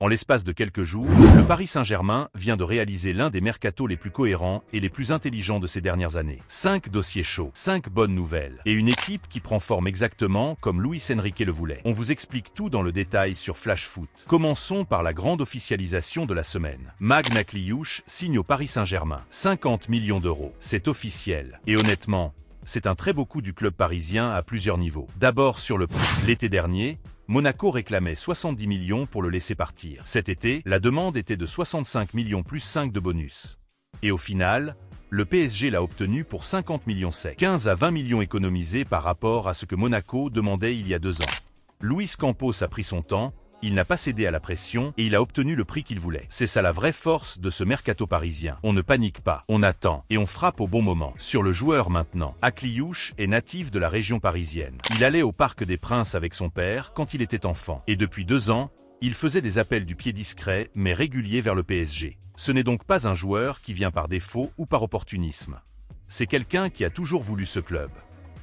En l'espace de quelques jours, le Paris Saint-Germain vient de réaliser l'un des mercatos les plus cohérents et les plus intelligents de ces dernières années. 5 dossiers chauds, 5 bonnes nouvelles, et une équipe qui prend forme exactement comme Luis Enrique le voulait. On vous explique tout dans le détail sur Flash Foot. Commençons par la grande officialisation de la semaine. Magna Kliuch signe au Paris Saint-Germain. 50 millions d'euros. C'est officiel. Et honnêtement, c'est un très beau coup du club parisien à plusieurs niveaux. D'abord sur le prix. L'été dernier, Monaco réclamait 70 millions pour le laisser partir. Cet été, la demande était de 65 millions plus 5 de bonus. Et au final, le PSG l'a obtenu pour 50 millions secs. 15 à 20 millions économisés par rapport à ce que Monaco demandait il y a 2 ans. Luis Campos a pris son temps, il n'a pas cédé à la pression et il a obtenu le prix qu'il voulait. C'est ça la vraie force de ce mercato parisien. On ne panique pas, on attend et on frappe au bon moment. Sur le joueur maintenant, Kliuch est natif de la région parisienne. Il allait au Parc des Princes avec son père quand il était enfant. Et depuis 2 ans, il faisait des appels du pied discrets mais réguliers vers le PSG. Ce n'est donc pas un joueur qui vient par défaut ou par opportunisme. C'est quelqu'un qui a toujours voulu ce club.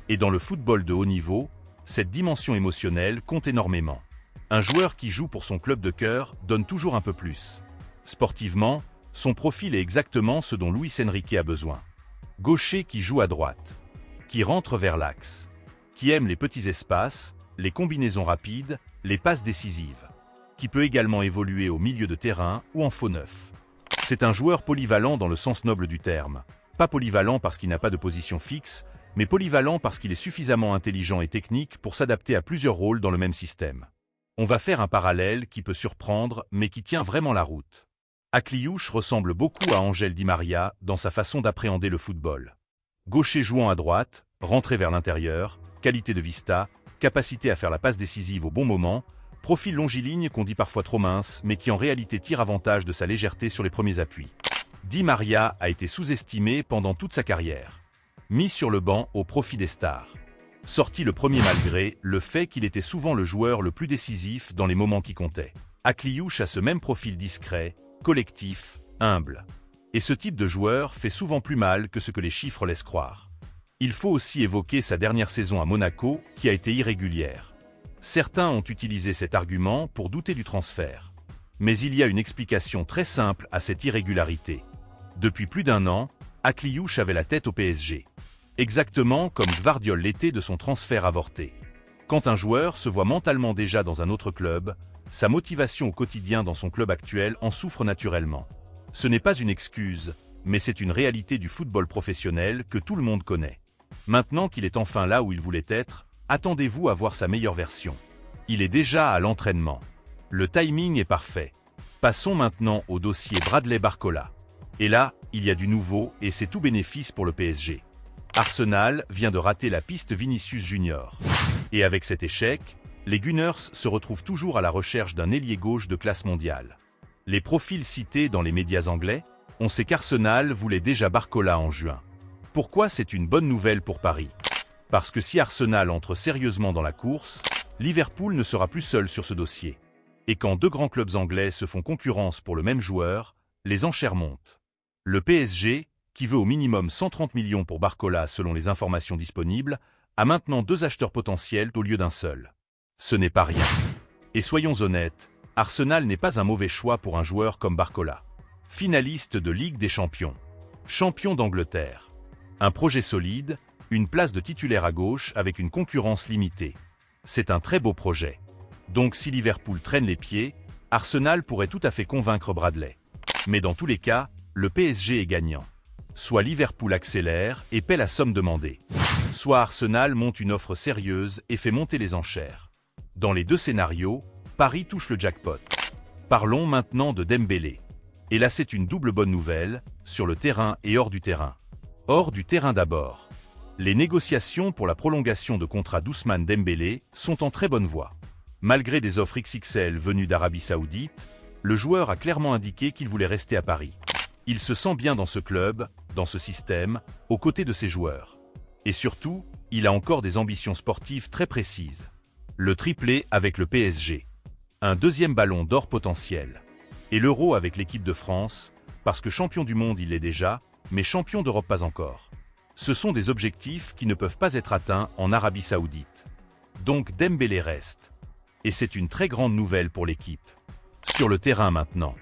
Et dans le football de haut niveau, cette dimension émotionnelle compte énormément. Un joueur qui joue pour son club de cœur donne toujours un peu plus. Sportivement, son profil est exactement ce dont Luis Enrique a besoin. Gaucher qui joue à droite, qui rentre vers l'axe, qui aime les petits espaces, les combinaisons rapides, les passes décisives, qui peut également évoluer au milieu de terrain ou en faux neuf. C'est un joueur polyvalent dans le sens noble du terme. Pas polyvalent parce qu'il n'a pas de position fixe, mais polyvalent parce qu'il est suffisamment intelligent et technique pour s'adapter à plusieurs rôles dans le même système. On va faire un parallèle qui peut surprendre, mais qui tient vraiment la route. Kliuch ressemble beaucoup à Ángel Di María dans sa façon d'appréhender le football. Gaucher jouant à droite, rentré vers l'intérieur, qualité de vista, capacité à faire la passe décisive au bon moment, profil longiligne qu'on dit parfois trop mince, mais qui en réalité tire avantage de sa légèreté sur les premiers appuis. Di María a été sous-estimé pendant toute sa carrière. Mis sur le banc au profit des stars. Sorti le premier malgré le fait qu'il était souvent le joueur le plus décisif dans les moments qui comptaient. Kliuch a ce même profil discret, collectif, humble. Et ce type de joueur fait souvent plus mal que ce que les chiffres laissent croire. Il faut aussi évoquer sa dernière saison à Monaco, qui a été irrégulière. Certains ont utilisé cet argument pour douter du transfert. Mais il y a une explication très simple à cette irrégularité. Depuis plus d'1 an, Kliuch avait la tête au PSG. Exactement comme Gvardiol l'était de son transfert avorté. Quand un joueur se voit mentalement déjà dans un autre club, sa motivation au quotidien dans son club actuel en souffre naturellement. Ce n'est pas une excuse, mais c'est une réalité du football professionnel que tout le monde connaît. Maintenant qu'il est enfin là où il voulait être, attendez-vous à voir sa meilleure version. Il est déjà à l'entraînement. Le timing est parfait. Passons maintenant au dossier Bradley Barcola. Et là, il y a du nouveau et c'est tout bénéfice pour le PSG. Arsenal vient de rater la piste Vinicius Junior. Et avec cet échec, les Gunners se retrouvent toujours à la recherche d'un ailier gauche de classe mondiale. Les profils cités dans les médias anglais, on sait qu'Arsenal voulait déjà Barcola en juin. Pourquoi c'est une bonne nouvelle pour Paris? Parce que si Arsenal entre sérieusement dans la course, Liverpool ne sera plus seul sur ce dossier. Et quand 2 grands clubs anglais se font concurrence pour le même joueur, les enchères montent. Le PSG, qui veut au minimum 130 millions pour Barcola selon les informations disponibles, a maintenant 2 acheteurs potentiels au lieu d'un seul. Ce n'est pas rien. Et soyons honnêtes, Arsenal n'est pas un mauvais choix pour un joueur comme Barcola. Finaliste de Ligue des Champions. Champion d'Angleterre. Un projet solide, une place de titulaire à gauche avec une concurrence limitée. C'est un très beau projet. Donc si Liverpool traîne les pieds, Arsenal pourrait tout à fait convaincre Bradley. Mais dans tous les cas, le PSG est gagnant. Soit Liverpool accélère et paie la somme demandée. Soit Arsenal monte une offre sérieuse et fait monter les enchères. Dans les 2 scénarios, Paris touche le jackpot. Parlons maintenant de Dembélé. Et là c'est une double bonne nouvelle, sur le terrain et hors du terrain. Hors du terrain d'abord. Les négociations pour la prolongation de contrat d'Ousmane Dembélé sont en très bonne voie. Malgré des offres XXL venues d'Arabie Saoudite, le joueur a clairement indiqué qu'il voulait rester à Paris. Il se sent bien dans ce club, dans ce système, aux côtés de ses joueurs. Et surtout, il a encore des ambitions sportives très précises. Le triplé avec le PSG. Un 2e ballon d'or potentiel. Et l'Euro avec l'équipe de France, parce que champion du monde il l'est déjà, mais champion d'Europe pas encore. Ce sont des objectifs qui ne peuvent pas être atteints en Arabie Saoudite. Donc Dembélé reste. Et c'est une très grande nouvelle pour l'équipe. Sur le terrain maintenant.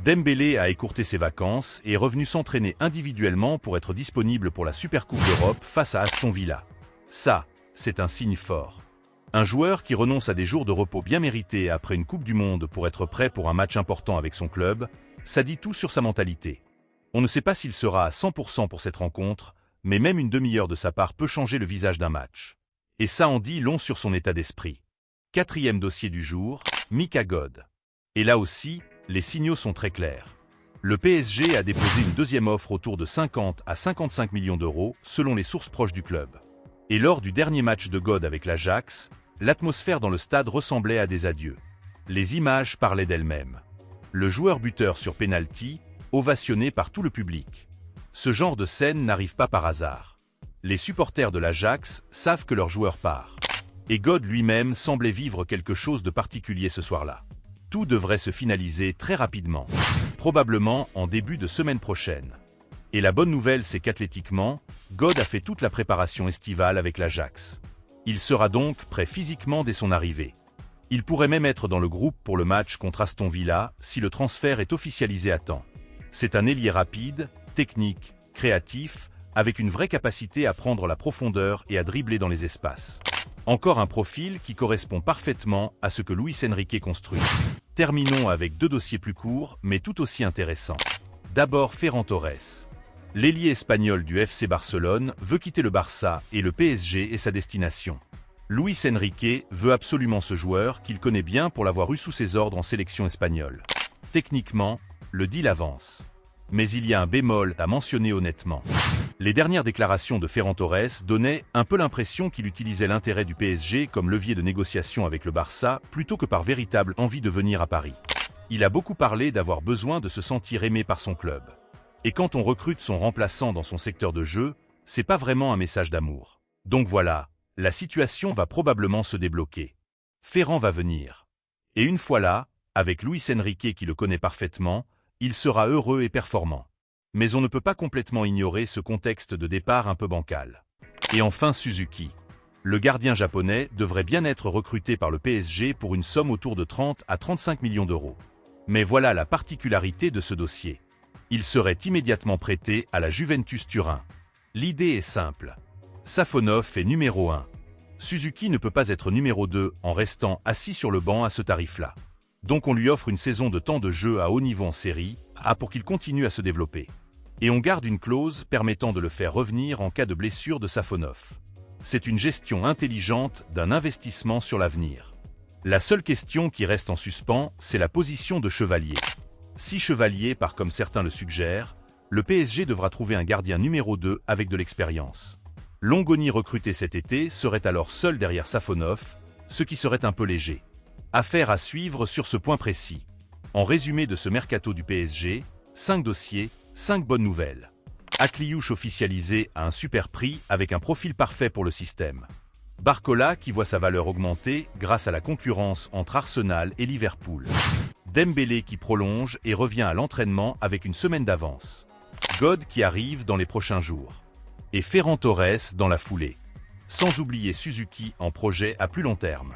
Dembélé a écourté ses vacances et est revenu s'entraîner individuellement pour être disponible pour la Supercoupe d'Europe face à Aston Villa. Ça, c'est un signe fort. Un joueur qui renonce à des jours de repos bien mérités après une Coupe du Monde pour être prêt pour un match important avec son club, ça dit tout sur sa mentalité. On ne sait pas s'il sera à 100% pour cette rencontre, mais même une demi-heure de sa part peut changer le visage d'un match. Et ça en dit long sur son état d'esprit. 4e dossier du jour, Mika God. Et là aussi, les signaux sont très clairs. Le PSG a déposé une deuxième offre autour de 50 à 55 millions d'euros, selon les sources proches du club. Et lors du dernier match de God avec l'Ajax, l'atmosphère dans le stade ressemblait à des adieux. Les images parlaient d'elles-mêmes. Le joueur buteur sur penalty, ovationné par tout le public. Ce genre de scène n'arrive pas par hasard. Les supporters de l'Ajax savent que leur joueur part. Et God lui-même semblait vivre quelque chose de particulier ce soir-là. Tout devrait se finaliser très rapidement, probablement en début de semaine prochaine. Et la bonne nouvelle, c'est qu'athlétiquement, God a fait toute la préparation estivale avec l'Ajax. Il sera donc prêt physiquement dès son arrivée. Il pourrait même être dans le groupe pour le match contre Aston Villa si le transfert est officialisé à temps. C'est un ailier rapide, technique, créatif, avec une vraie capacité à prendre la profondeur et à dribbler dans les espaces. Encore un profil qui correspond parfaitement à ce que Luis Enrique construit. Terminons avec 2 dossiers plus courts, mais tout aussi intéressants. D'abord Ferran Torres. L'ailier espagnol du FC Barcelone veut quitter le Barça et le PSG est sa destination. Luis Enrique veut absolument ce joueur qu'il connaît bien pour l'avoir eu sous ses ordres en sélection espagnole. Techniquement, le deal avance. Mais il y a un bémol à mentionner honnêtement. Les dernières déclarations de Ferran Torres donnaient un peu l'impression qu'il utilisait l'intérêt du PSG comme levier de négociation avec le Barça plutôt que par véritable envie de venir à Paris. Il a beaucoup parlé d'avoir besoin de se sentir aimé par son club. Et quand on recrute son remplaçant dans son secteur de jeu, c'est pas vraiment un message d'amour. Donc voilà, la situation va probablement se débloquer. Ferran va venir. Et une fois là, avec Luis Enrique qui le connaît parfaitement, il sera heureux et performant. Mais on ne peut pas complètement ignorer ce contexte de départ un peu bancal. Et enfin Suzuki. Le gardien japonais devrait bien être recruté par le PSG pour une somme autour de 30 à 35 millions d'euros. Mais voilà la particularité de ce dossier. Il serait immédiatement prêté à la Juventus Turin. L'idée est simple. Safonov est numéro 1. Suzuki ne peut pas être numéro 2 en restant assis sur le banc à ce tarif-là. Donc on lui offre une saison de temps de jeu à haut niveau en série A pour qu'il continue à se développer. Et on garde une clause permettant de le faire revenir en cas de blessure de Safonov. C'est une gestion intelligente d'un investissement sur l'avenir. La seule question qui reste en suspens, c'est la position de Chevalier. Si Chevalier part comme certains le suggèrent, le PSG devra trouver un gardien numéro 2 avec de l'expérience. Longoni recruté cet été serait alors seul derrière Safonov, ce qui serait un peu léger. Affaire à suivre sur ce point précis. En résumé de ce mercato du PSG, 5 dossiers, 5 bonnes nouvelles. Akliouche officialisé à un super prix avec un profil parfait pour le système. Barcola qui voit sa valeur augmenter grâce à la concurrence entre Arsenal et Liverpool. Dembélé qui prolonge et revient à l'entraînement avec une semaine d'avance. God qui arrive dans les prochains jours. Et Ferran Torres dans la foulée. Sans oublier Suzuki en projet à plus long terme.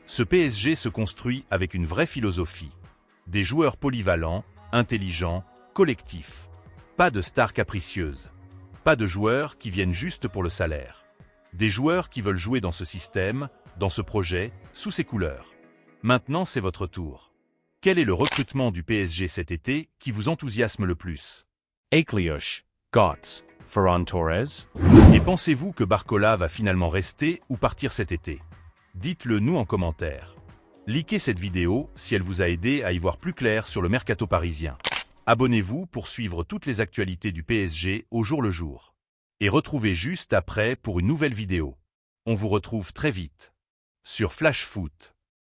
Ce PSG se construit avec une vraie philosophie. Des joueurs polyvalents, intelligents, collectifs. Pas de stars capricieuses. Pas de joueurs qui viennent juste pour le salaire. Des joueurs qui veulent jouer dans ce système, dans ce projet, sous ses couleurs. Maintenant, c'est votre tour. Quel est le recrutement du PSG cet été qui vous enthousiasme le plus? Akliouche, Götze, Ferran Torres. Et pensez-vous que Barcola va finalement rester ou partir cet été? Dites-le nous en commentaire. Likez cette vidéo si elle vous a aidé à y voir plus clair sur le mercato parisien. Abonnez-vous pour suivre toutes les actualités du PSG au jour le jour. Et retrouvez juste après pour une nouvelle vidéo. On vous retrouve très vite sur Flash Foot.